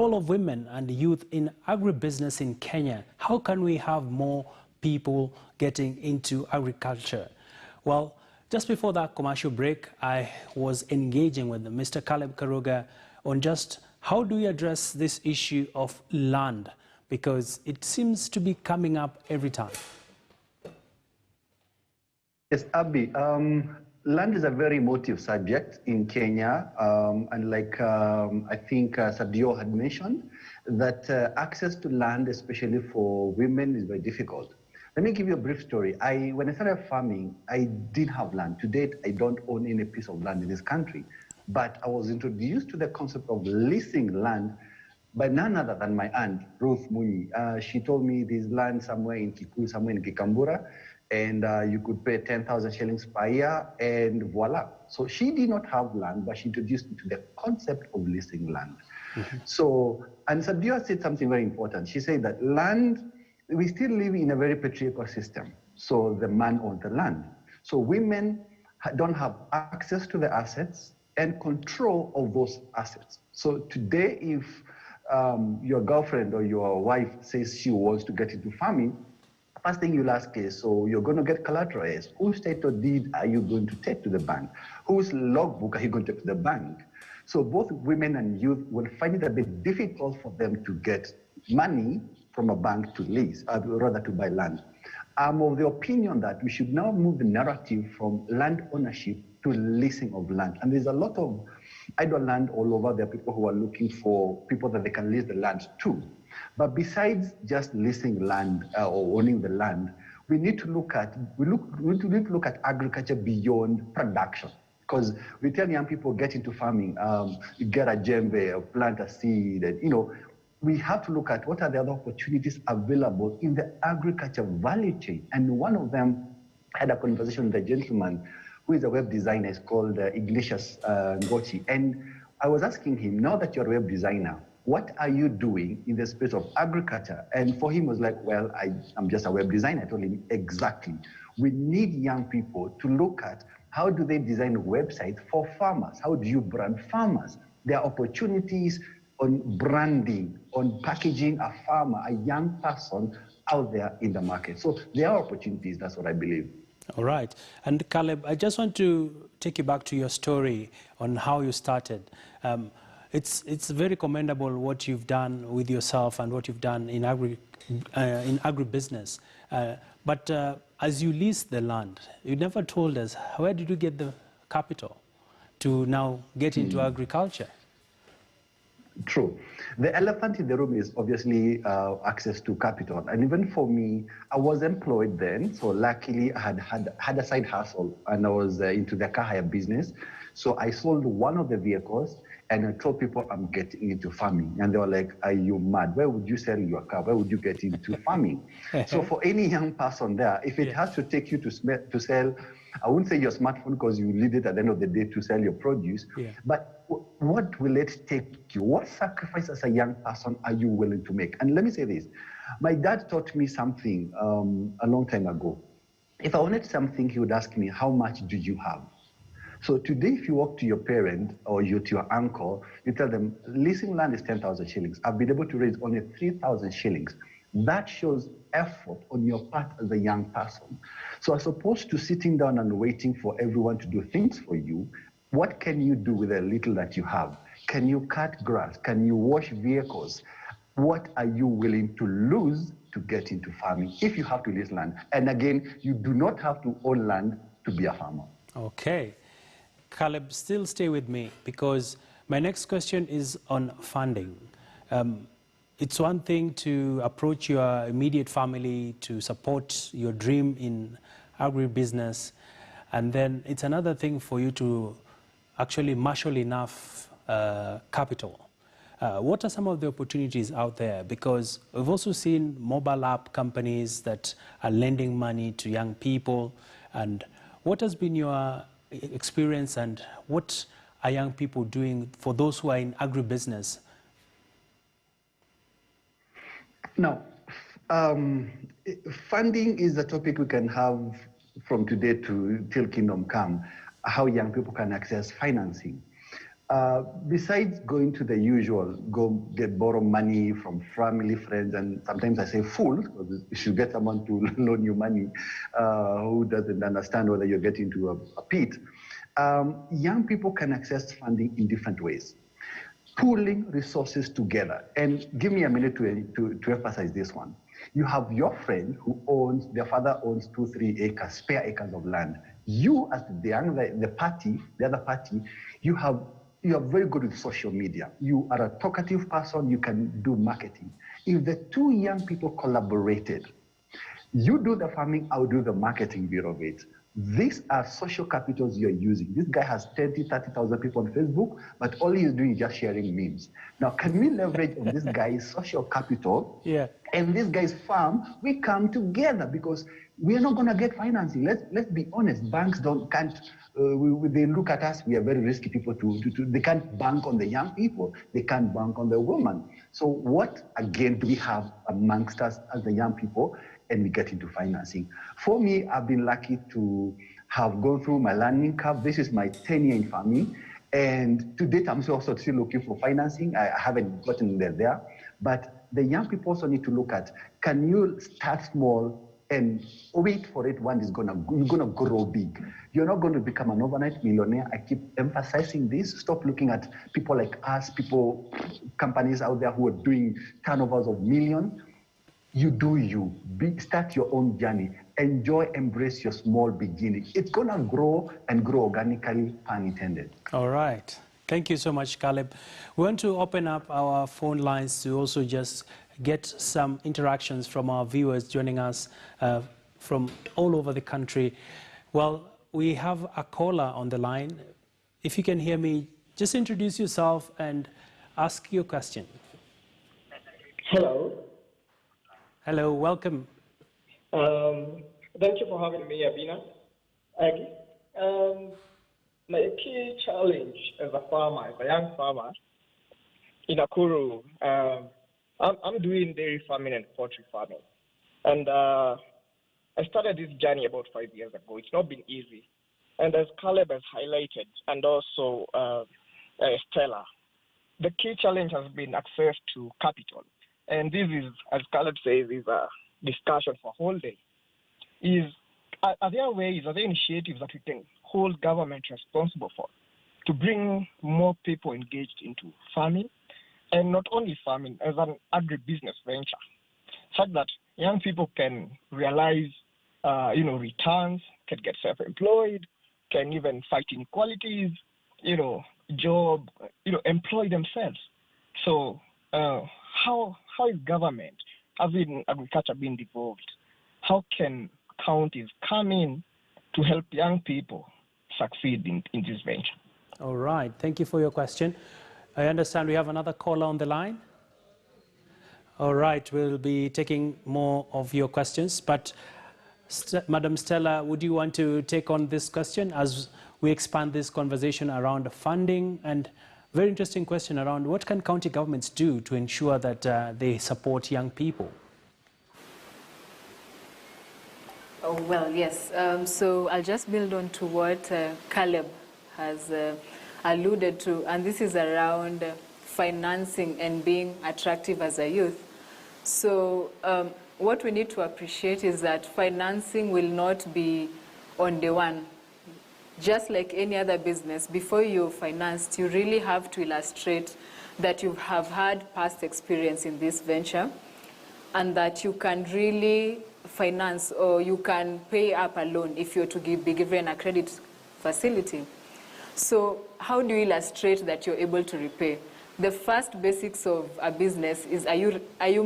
Role of women and youth in agribusiness in Kenya. How can we have more people getting into agriculture? Well, just before that commercial break, I was engaging with Mr. Caleb Karuga on just how do we address this issue of land, because it seems to be coming up every time. Yes, Abby, land is a very emotive subject in Kenya, and like I think Sadio had mentioned, that access to land, especially for women, is very difficult. Let me give you a brief story. When I started farming, I didn't have land. To date, I don't own any piece of land in this country, but I was introduced to the concept of leasing land by none other than my aunt, Ruth Muni. She told me there's land somewhere in Kikuyu, somewhere in Kikambura, and you could pay 10,000 shillings per year, and voila. So she did not have land, but she introduced me to the concept of leasing land. So, and Sadia said something very important. She said that land, we still live in a very patriarchal system. So the man owns the land. So women don't have access to the assets and control of those assets. So today, if your girlfriend or your wife says she wants to get into farming, first thing you'll ask is, so you're going to get collateral is, whose title deed are you going to take to the bank? Whose logbook are you going to take to the bank? So both women and youth will find it a bit difficult for them to get money from a bank to lease, rather to buy land. I'm of the opinion that we should now move the narrative from land ownership to leasing of land. And there's a lot of idle land all over. There are people who are looking for people that they can lease the land to. But besides just leasing land or owning the land, we need to look at agriculture beyond production. Because we tell young people get into farming, you get a djembe, plant a seed, and we have to look at what are the other opportunities available in the agriculture value chain. And one of them, I had a conversation with a gentleman who is a web designer. It's called Ignatius Ngochi. And I was asking him, now that you're a web designer, what are you doing in the space of agriculture? And for him, was like, well, I'm just a web designer. I told him, exactly. We need young people to look at how do they design websites for farmers? How do you brand farmers? There are opportunities on branding, on packaging a farmer, a young person out there in the market. So there are opportunities, that's what I believe. All right. And Caleb, I just want to take you back to your story on how you started. It's very commendable what you've done with yourself and what you've done in agribusiness. But as you leased the land, you never told us, where did you get the capital to now get into agriculture? True. The elephant in the room is obviously access to capital. And even for me, I was employed then. So luckily, I had a side hustle, and I was into the car hire business. So I sold one of the vehicles, and I told people I'm getting into farming. And they were like, are you mad? Where would you sell your car? Where would you get into farming? So for any young person there, if it has to take you to sell, I wouldn't say your smartphone because you need it at the end of the day to sell your produce, but what will it take you? What sacrifice as a young person are you willing to make? And let me say this, my dad taught me something a long time ago. If I wanted something, he would ask me, how much do you have? So today, if you walk to your parent or to your uncle, you tell them, leasing land is 10,000 shillings. I've been able to raise only 3,000 shillings. That shows effort on your part as a young person. So as opposed to sitting down and waiting for everyone to do things for you, what can you do with the little that you have? Can you cut grass? Can you wash vehicles? What are you willing to lose to get into farming if you have to lease land? And again, you do not have to own land to be a farmer. Okay. Caleb, still stay with me, because my next question is on funding. It's one thing to approach your immediate family to support your dream in agribusiness, and then it's another thing for you to actually marshal enough capital. What are some of the opportunities out there? Because we've also seen mobile app companies that are lending money to young people. And what has been your experience, and what are young people doing for those who are in agribusiness? Now, funding is a topic we can have from today till kingdom come, how young people can access financing. Besides going to the usual, borrow money from family, friends, and sometimes I say fool, because you should get someone to loan you money who doesn't understand whether you're getting into a pit. Young people can access funding in different ways. Pooling resources together. And give me a minute to emphasize this one. You have your friend who their father owns 2-3 acres, spare acres of land. You, as the other party, you are very good with social media. You are a talkative person, you can do marketing. If the two young people collaborated, you do the farming, I'll do the marketing bit of it. These are social capitals you're using. This guy has 30,000 people on Facebook, but all he's doing is just sharing memes. Now, can we leverage on this guy's social capital and this guy's farm? We come together because we are not going to get financing. Let's be honest. Banks can't. They look at us. We are very risky people. They can't bank on the young people. They can't bank on the woman. So what again do we have amongst us as the young people? And we get into financing. For me, I've been lucky to have gone through my learning curve. This is my 10th year in farming. And to date, I'm also still looking for financing. I haven't gotten there. But the young people also need to look at, can you start small and wait for it when you're gonna grow big. You're not going to become an overnight millionaire. I keep emphasizing this. Stop looking at people like us, companies out there who are doing turnovers of millions. You do you. Start your own journey. Enjoy, embrace your small beginning. It's going to grow and grow organically, pun intended. All right. Thank you so much, Caleb. We want to open up our phone lines to also just get some interactions from our viewers joining us from all over the country. Well, we have a caller on the line. If you can hear me, just introduce yourself and ask your question. Hello. Hello, welcome. Thank you for having me, Abina. Agri. My key challenge as a farmer, as a young farmer in Nakuru, I'm doing dairy farming and poultry farming. And I started this journey about 5 years ago. It's not been easy. And as Caleb has highlighted, and also Stella, the key challenge has been access to capital. And this is, as Caleb says, is a discussion for a whole day. Are there ways, are there initiatives that we can hold government responsible for to bring more people engaged into farming, and not only farming, as an agribusiness venture, such that young people can realize, returns, can get self-employed, can even fight inequalities, job, employ themselves. So how is government, has in agriculture been devolved? How can counties come in to help young people succeed in this venture? All right. Thank you for your question. I understand we have another caller on the line. All right. We'll be taking more of your questions. But Madam Stella, would you want to take on this question as we expand this conversation around funding? And very interesting question around what can county governments do to ensure that they support young people? Oh, well, yes. So I'll just build on to what Caleb has alluded to, and this is around financing and being attractive as a youth. So what we need to appreciate is that financing will not be on day one. Just like any other business, before you're financed, you really have to illustrate that you have had past experience in this venture and that you can really finance, or you can pay up a loan if you're to be given a credit facility. So how do you illustrate that you're able to repay? The first basics of a business is, are you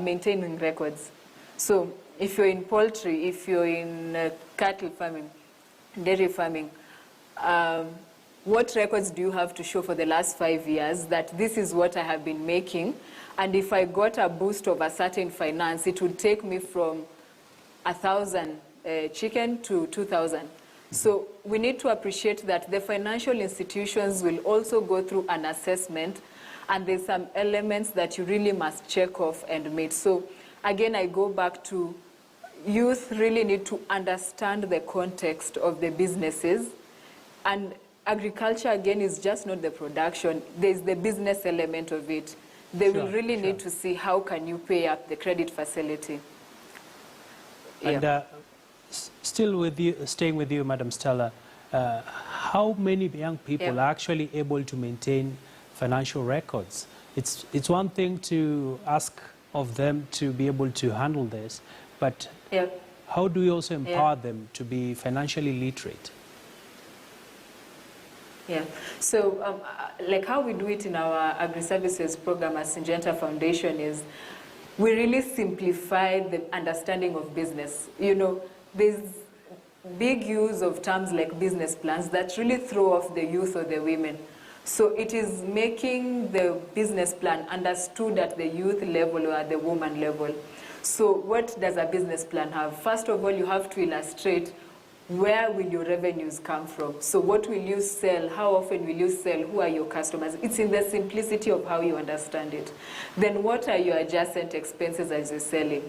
maintaining records? So if you're in poultry, if you're in cattle farming, dairy farming, what records do you have to show for the last 5 years that this is what I have been making, and if I got a boost of a certain finance, it would take me from 1,000 chicken to 2,000. So we need to appreciate that the financial institutions will also go through an assessment, and there's some elements that you really must check off and meet. So again, I go back to youth really need to understand the context of the businesses and agriculture, again, is just not the production. There's the business element of it. They will really need to see how can you pay up the credit facility. And still with you, staying with you, Madam Stella, how many young people are actually able to maintain financial records? It's one thing to ask of them to be able to handle this, but how do we also empower them to be financially literate? Yeah, so like how we do it in our agri-services program at Syngenta Foundation is we really simplify the understanding of business. You know, there's big use of terms like business plans that really throw off the youth or the women. So it is making the business plan understood at the youth level or at the woman level. So what does a business plan have? First of all, you have to illustrate where will your revenues come from? So what will you sell? How often will you sell? Who are your customers? It's in the simplicity of how you understand it. Then what are your adjacent expenses as you're selling?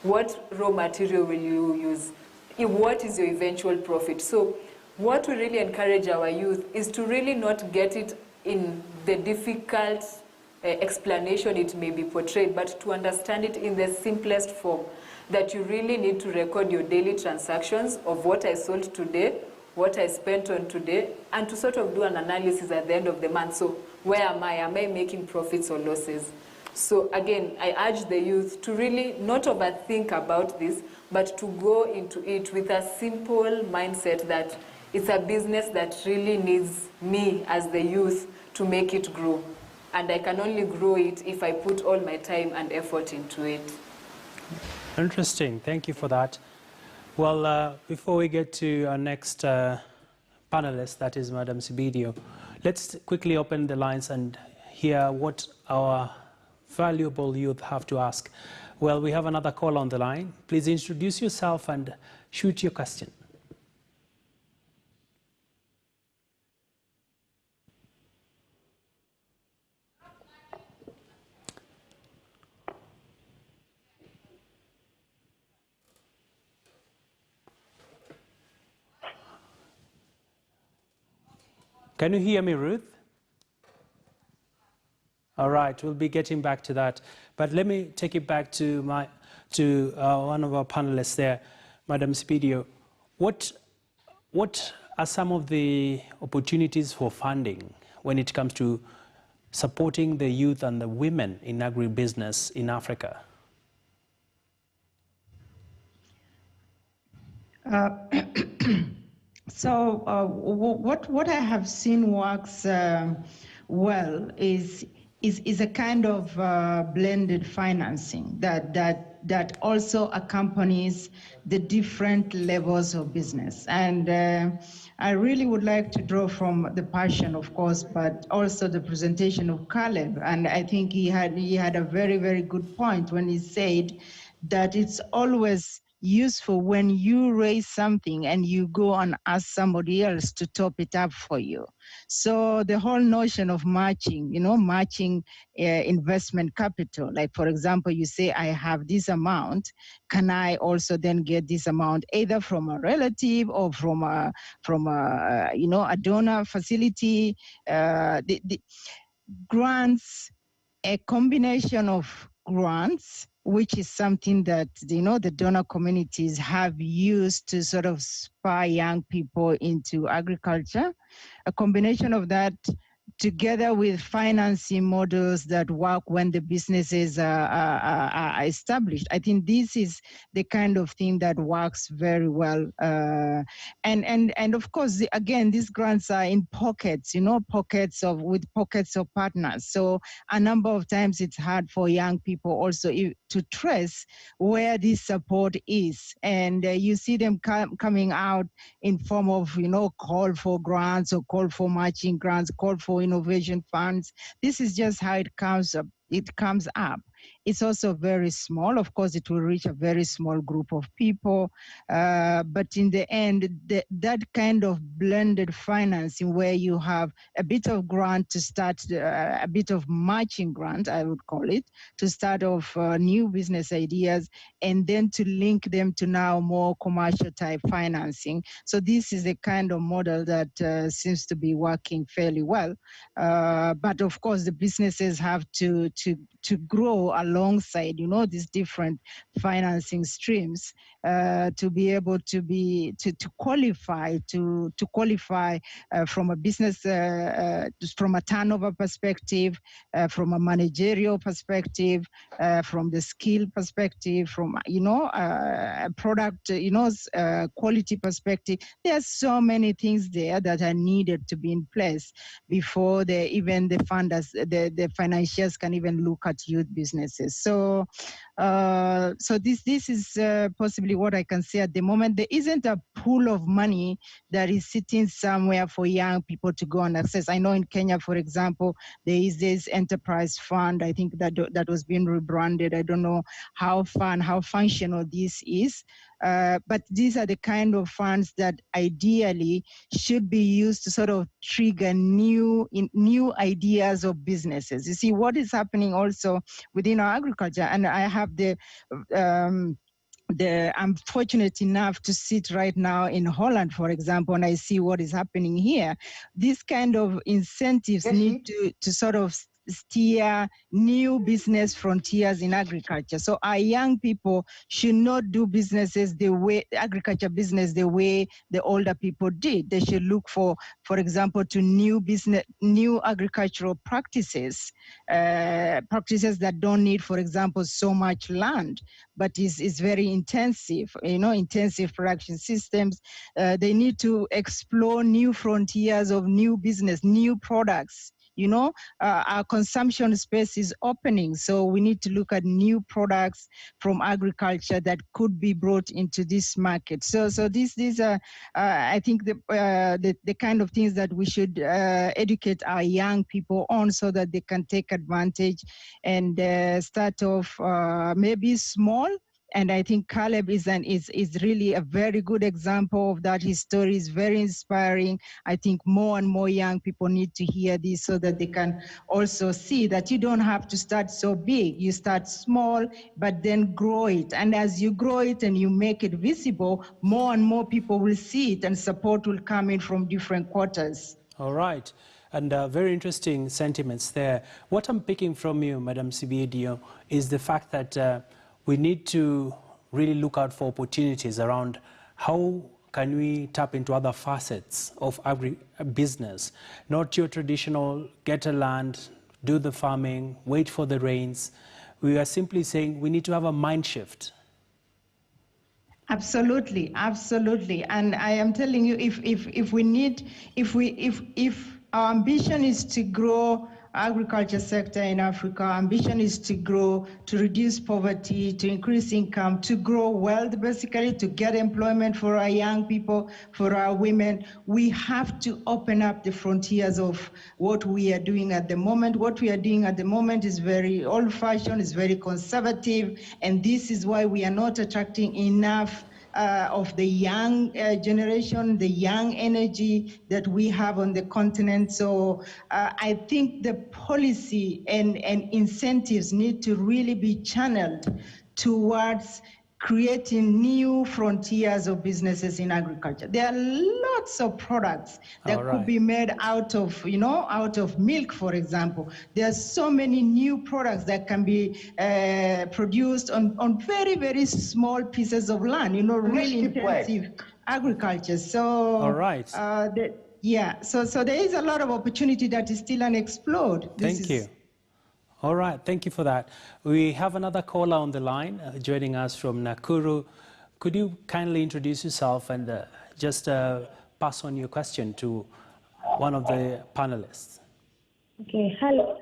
What raw material will you use? What is your eventual profit? So what we really encourage our youth is to really not get it in the difficult explanation it may be portrayed, but to understand it in the simplest form, that you really need to record your daily transactions of what I sold today, what I spent on today, and to sort of do an analysis at the end of the month. So where am I? Am I making profits or losses? So again, I urge the youth to really not overthink about this, but to go into it with a simple mindset that it's a business that really needs me as the youth to make it grow. And I can only grow it if I put all my time and effort into it. Interesting. Thank you for that. Well, before we get to our next panelist, that is Madam Sibidio, let's quickly open the lines and hear what our valuable youth have to ask. Well, we have another call on the line. Please introduce yourself and shoot your question. Can you hear me, Ruth? All right, we'll be getting back to that. But let me take it back to one of our panelists there, Madam Sibidio. What are some of the opportunities for funding when it comes to supporting the youth and the women in agribusiness in Africa? So what I have seen works well is a kind of blended financing that also accompanies the different levels of business. And I really would like to draw from the passion, of course, but also the presentation of Caleb. And I think he had a very, very good point when he said that it's always useful when you raise something and you go and ask somebody else to top it up for you. So the whole notion of matching, matching investment capital, like for example, you say, I have this amount, can I also then get this amount either from a relative or from a donor facility, the grants, a combination of grants, which is something that, the donor communities have used to sort of spur young people into agriculture. A combination of that together with financing models that work when the businesses are established. I think this is the kind of thing that works very well. And of course, again, these grants are in pockets, pockets of partners. So a number of times it's hard for young people also to trace where this support is. And you see them coming out in form of, call for grants or call for matching grants, call for innovation funds. This is just how it comes up. it comes up, it's also very small. Of course, it will reach a very small group of people. But in the end, that kind of blended financing where you have a bit of grant to start, a bit of matching grant, I would call it, to start off new business ideas, and then to link them to now more commercial type financing. So this is a kind of model that seems to be working fairly well. But of course, the businesses have to grow alongside, these different financing streams to be able to qualify from a business, from a turnover perspective, from a managerial perspective, from the skill perspective, from product, quality perspective. There are so many things there that are needed to be in place before even the funders, the financiers can even look at youth businesses. So this is possibly what I can say at the moment. There isn't a pool of money that is sitting somewhere for young people to go and access. I know in Kenya, for example, there is this enterprise fund. I think that was being rebranded. I don't know how functional this is. But these are the kind of funds that ideally should be used to sort of trigger new ideas of businesses. You see, what is happening also within our agriculture, and I have I'm fortunate enough to sit right now in Holland, for example, and I see what is happening here. These kind of incentives need to sort of steer new business frontiers in agriculture. So our young people should not do agriculture business the way the older people did. They should look for example, to new agricultural practices that don't need, for example, so much land, but is very intensive, intensive production systems. They need to explore new frontiers of new business, new products. Our consumption space is opening, so we need to look at new products from agriculture that could be brought into this market. So these are, I think, the kind of things that we should educate our young people on, so that they can take advantage and start off maybe small. And I think Caleb is really a very good example of that. His story is very inspiring. I think more and more young people need to hear this, so that they can also see that you don't have to start so big. You start small, but then grow it. And as you grow it and you make it visible, more and more people will see it, and support will come in from different quarters. All right. And very interesting sentiments there. What I'm picking from you, Madam Sibiedio, is the fact that we need to really look out for opportunities around how can we tap into other facets of agribusiness, not your traditional get a land, do the farming, wait for the rains. We are simply saying we need to have a mind shift. Absolutely, absolutely. And I am telling you, if our ambition is to grow agriculture sector in Africa, ambition is to grow, to reduce poverty, to increase income, to grow wealth, basically to get employment for our young people, for our women. We have to open up the frontiers of what we are doing at the moment. What we are doing at the moment is very old-fashioned, is very conservative, and this is why we are not attracting enough of the young generation, the young energy that we have on the continent. So I think the policy and incentives need to really be channeled towards creating new frontiers of businesses in agriculture. There are lots of products that could be made out of milk, for example. There are so many new products that can be produced on very, very small pieces of land, really intensive agriculture. So, all right. So there is a lot of opportunity that is still unexplored. Thank you. All right, thank you for that. We have another caller on the line joining us from Nakuru. Could you kindly introduce yourself and just pass on your question to one of the panelists? Okay, hello.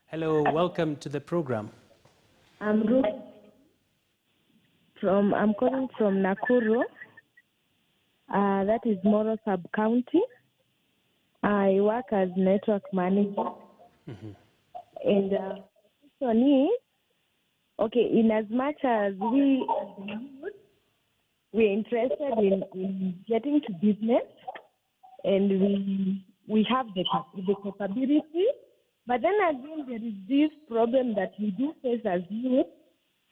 Hello, welcome to the program. I'm Ruth. I'm calling from Nakuru. That is Moro Sub-County. I work as network manager. Mm-hmm. And question is, okay, in as much as we're interested in getting to business, and we have the capability, but then again there is this problem that we do face as youth,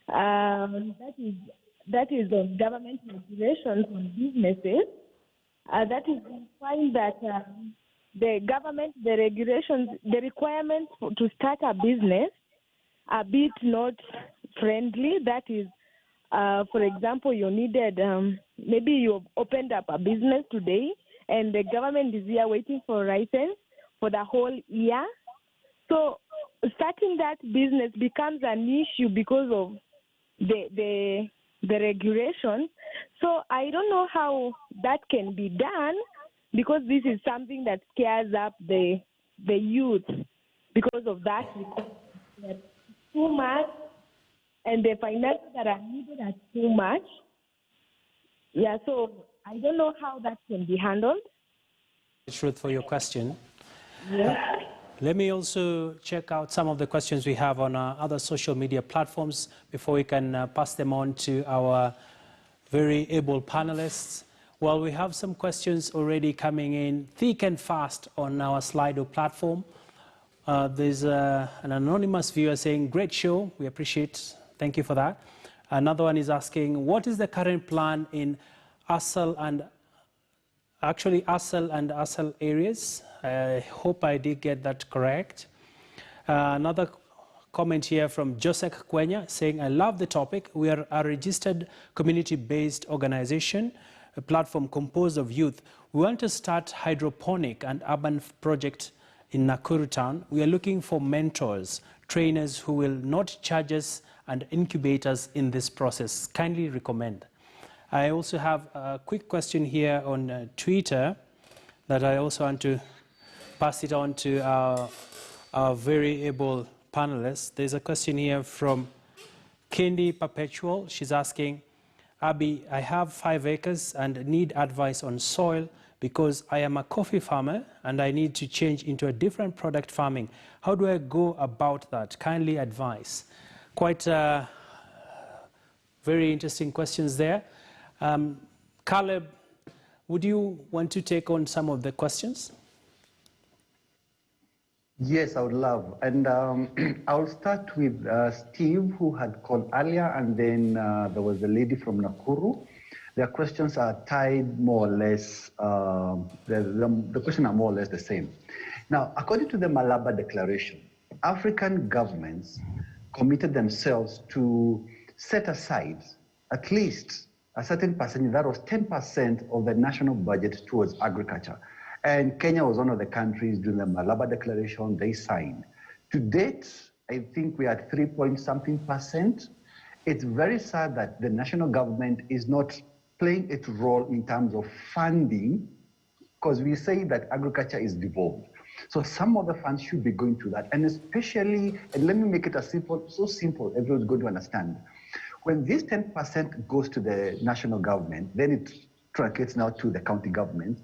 that is on government regulations on businesses. That is, we find that the government, the regulations, the requirements to start a business are a bit not friendly. That is, for example, you needed, maybe you opened up a business today and the government is here waiting for a license for the whole year. So starting that business becomes an issue because of the regulations. So I don't know how that can be done, because this is something that scares up the youth because of that. Too much, and the finances that are needed are too much. Yeah, so I don't know how that can be handled. Truth for your question. Yes. Let me also check out some of the questions we have on our other social media platforms before we can pass them on to our very able panelists. Well, we have some questions already coming in thick and fast on our Slido platform. There's an anonymous viewer saying, great show, we appreciate, thank you for that. Another one is asking, what is the current plan in Asal and Asal areas? I hope I did get that correct. Another comment here from Josek Kwenya saying, I love the topic. We are a registered community-based organization, a platform composed of youth. We want to start hydroponic and urban project in Nakuru town. We are looking for mentors, trainers who will not charge us, and incubators in this process. Kindly recommend. I also have a quick question here on Twitter that I also want to pass it on to our very able panelists. There's a question here from Kendi Perpetual. She's asking, Abby, I have 5 acres and need advice on soil because I am a coffee farmer and I need to change into a different product farming. How do I go about that? Kindly advise. Quite very interesting questions there. Caleb, would you want to take on some of the questions? Yes, I would love. And I'll start with Steve, who had called earlier, and then there was a lady from Nakuru. Their questions are tied more or less, the questions are more or less the same. Now, according to the Malaba Declaration, African governments committed themselves to set aside at least a certain percentage, that was 10% of the national budget towards agriculture. And Kenya was one of the countries during the Malaba Declaration they signed. To date, I think we are at 3-point-something%. It's very sad that the national government is not playing its role in terms of funding, because we say that agriculture is devolved. So some of the funds should be going to that. And especially, and let me make it so simple, everyone's going to understand. When this 10% goes to the national government, then it translates now to the county government.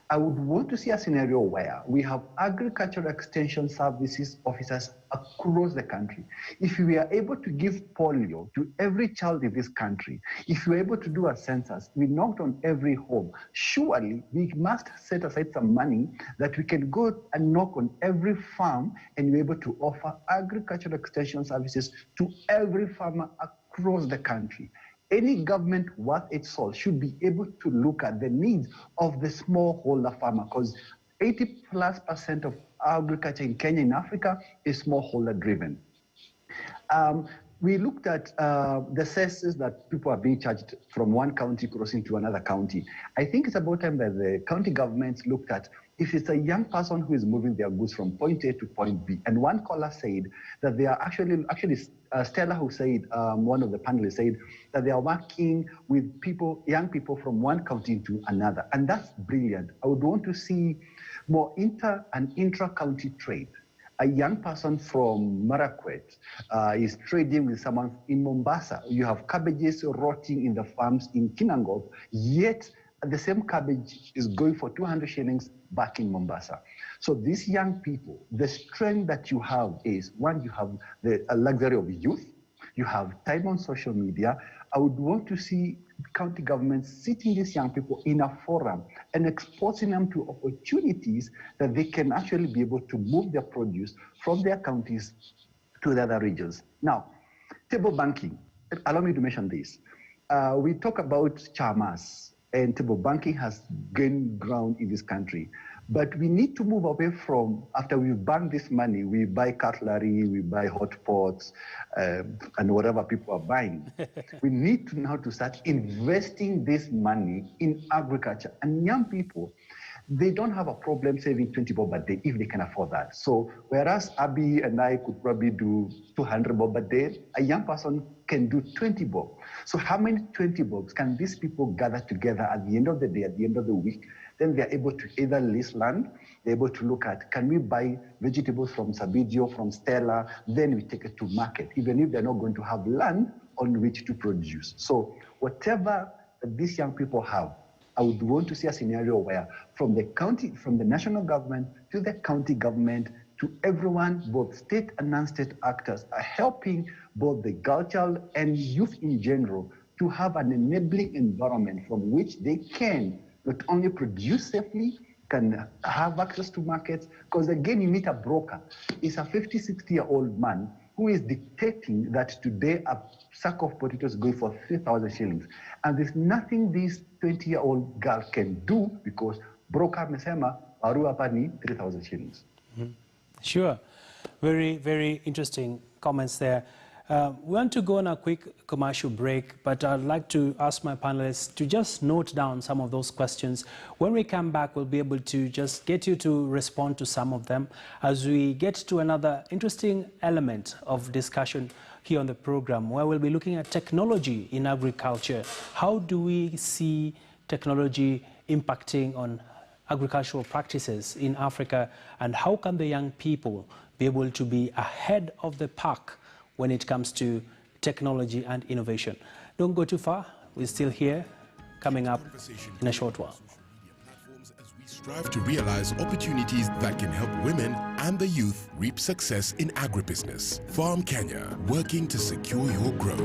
I would want to see a scenario where we have agricultural extension services officers across the country. If we are able to give polio to every child in this country, if we are able to do a census, we knocked on every home, surely we must set aside some money that we can go and knock on every farm and be able to offer agricultural extension services to every farmer across the country. Any government worth its salt should be able to look at the needs of the smallholder farmer, because 80+% of agriculture in Kenya, in Africa, is smallholder driven. We looked at the cesses that people are being charged from one county crossing to another county. I think it's about time that the county governments looked at if it's a young person who is moving their goods from point A to point B. And one caller said that they are actually Stella, who said, one of the panelists said that they are working with people, young people from one county to another. And that's brilliant. I would want to see more inter and intra-county trade. A young person from Marakwet is trading with someone in Mombasa. You have cabbages rotting in the farms in Kinangop, yet the same cabbage is going for 200 shillings back in Mombasa. So these young people, the strength that you have is, one, you have the luxury of youth, you have time on social media. I would want to see county governments sitting these young people in a forum and exposing them to opportunities that they can actually be able to move their produce from their counties to the other regions. Now, table banking, allow me to mention this. We talk about chamas, and table banking has gained ground in this country. But we need to move away from, after we've banked this money, we buy cutlery, we buy hot pots, and whatever people are buying. We need to now to start investing this money in agriculture. And young people, they don't have a problem saving 20 bob a day if they can afford that. So whereas Abby and I could probably do 200 bob a day, a young person can do 20 bob. So how many 20 bobs can these people gather together at the end of the day, at the end of the week? Then they're able to either lease land, they're able to look at, can we buy vegetables from Sabidio, from Stella, then we take it to market, even if they're not going to have land on which to produce. So whatever these young people have, I would want to see a scenario where from the county, from the national government to the county government, to everyone, both state and non-state actors are helping both the girl child and youth in general to have an enabling environment from which they can not only produce safely, can have access to markets, because again, you meet a broker. It's a 50, 60-year-old man who is dictating that today a sack of potatoes is going for 3,000 shillings. And there's nothing this 20-year-old girl can do because broker mesema, barua pani 3,000 shillings. Mm-hmm. Sure. Very, very interesting comments there. We want to go on a quick commercial break, but I'd like to ask my panelists to just note down some of those questions. When we come back, we'll be able to just get you to respond to some of them as we get to another interesting element of discussion here on the program, where we'll be looking at technology in agriculture. How do we see technology impacting on agricultural practices in Africa, and how can the young people be able to be ahead of the pack when it comes to technology and innovation? Don't go too far. We're still here, coming up in a short while. As we strive to realize opportunities that can help women and the youth reap success in agribusiness. Farm Kenya, working to secure your growth.